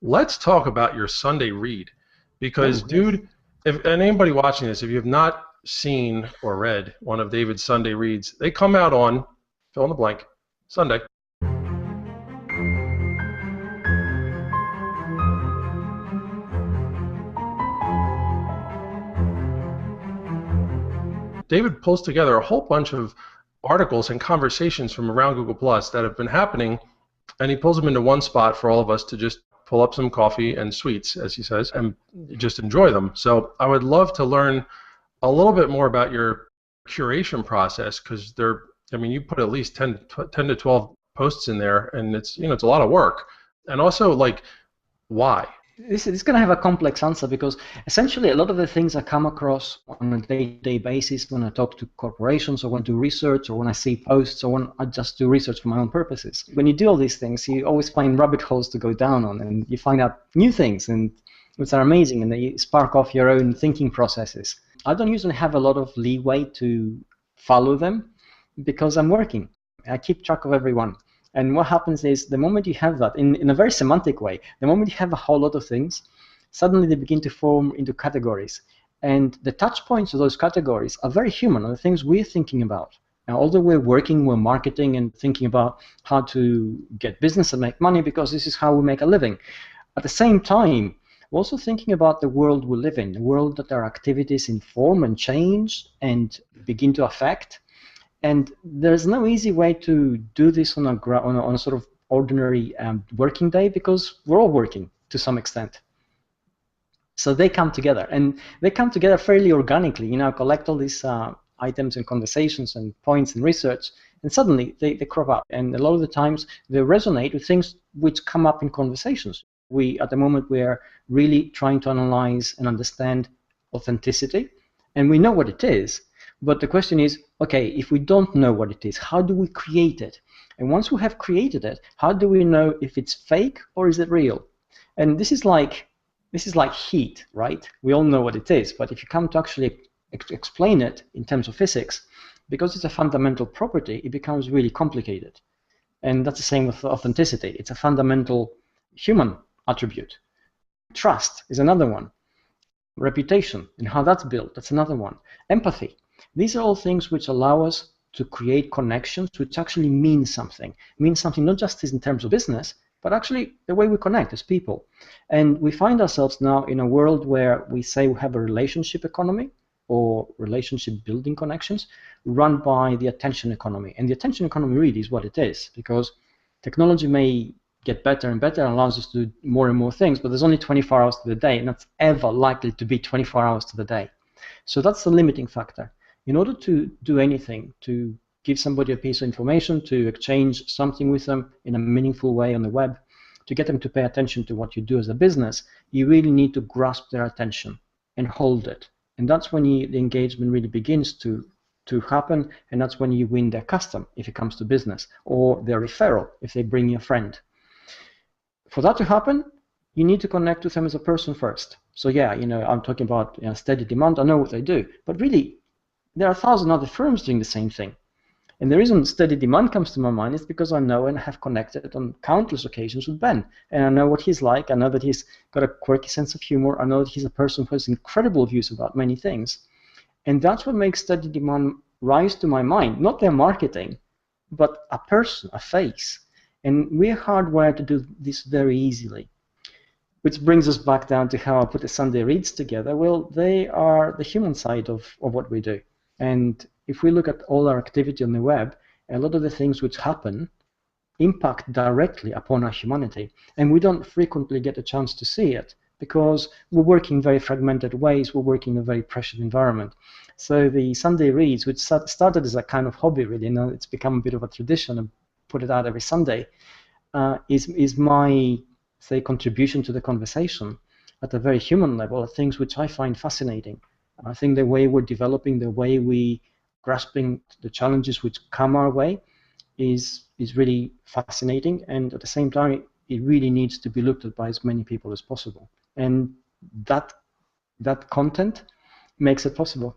let's talk about your Sunday read. Because, Oh, yes. dude, if and anybody watching this, if you have not seen or read one of David's Sunday reads, they come out on fill in the blank Sunday. David pulls together a whole bunch of articles and conversations from around Google Plus that have been happening, and he pulls them into one spot for all of us to just pull up some coffee and sweets, as he says, and just enjoy them. So I would love to learn a little bit more about your curation process, because I mean, you put at least 10 to 12 posts in there, and it's a lot of work. And also, like, why? This is going to have a complex answer because essentially a lot of the things I come across on a day-to-day basis when I talk to corporations or when I do research or when I see posts or when I just do research for my own purposes. When you do all these things, you always find rabbit holes to go down on, and you find out new things and which are amazing, and they spark off your own thinking processes. I don't usually have a lot of leeway to follow them because I'm working. I keep track of everyone. And what happens is the moment you have that, in a very semantic way, the moment you have a whole lot of things, suddenly they begin to form into categories. And the touch points of those categories are very human, are the things we're thinking about. Now, although we're working, we're marketing and thinking about how to get business and make money because this is how we make a living. At the same time, we're also thinking about the world we live in, the world that our activities inform and change and begin to affect. And there's no easy way to do this on a sort of ordinary working day because we're all working to some extent. So they come together, and they come together fairly organically. You know, collect all these items and conversations and points and research, and suddenly they crop up. And a lot of the times they resonate with things which come up in conversations. At the moment, we're really trying to analyze and understand authenticity, and we know what it is. But the question is, okay, if we don't know what it is, how do we create it? And once we have created it, how do we know if it's fake or is it real? And this is like heat, right? We all know what it is, but if you come to actually explain it in terms of physics, because it's a fundamental property, it becomes really complicated. And that's the same with authenticity. It's a fundamental human attribute. Trust is another one. Reputation and how that's built, that's another one. Empathy. These are all things which allow us to create connections which actually mean something. Mean something not just in terms of business, but actually the way we connect as people. And we find ourselves now in a world where we say we have a relationship economy or relationship building connections run by the attention economy. And the attention economy really is what it is, because technology may get better and better and allows us to do more and more things, but there's only 24 hours to the day, and that's ever likely to be 24 hours to the day. So that's the limiting factor. In order to do anything, to give somebody a piece of information, to exchange something with them in a meaningful way on the web, to get them to pay attention to what you do as a business, you really need to grasp their attention and hold it. And that's when the engagement really begins to happen, and that's when you win their custom if it comes to business, or their referral if they bring you a friend. For that to happen, you need to connect with them as a person first. So yeah, I'm talking about steady demand. I know what they do, but really, there are 1,000 other firms doing the same thing. And the reason steady demand comes to my mind is because I know and have connected on countless occasions with Ben. And I know what he's like. I know that he's got a quirky sense of humor. I know that he's a person who has incredible views about many things. And that's what makes steady demand rise to my mind. Not their marketing, but a person, a face. And we're hardwired to do this very easily. Which brings us back down to how I put the Sunday reads together. Well, they are the human side of what we do. And if we look at all our activity on the web, a lot of the things which happen impact directly upon our humanity. And we don't frequently get a chance to see it because we're working in very fragmented ways. We're working in a very pressured environment. So the Sunday reads, which started as a kind of hobby, really, it's become a bit of a tradition and put it out every Sunday, is my, say, contribution to the conversation at a very human level, things which I find fascinating. I think the way we're developing, the way we grasping the challenges which come our way is really fascinating, and at the same time it really needs to be looked at by as many people as possible, and that content makes it possible.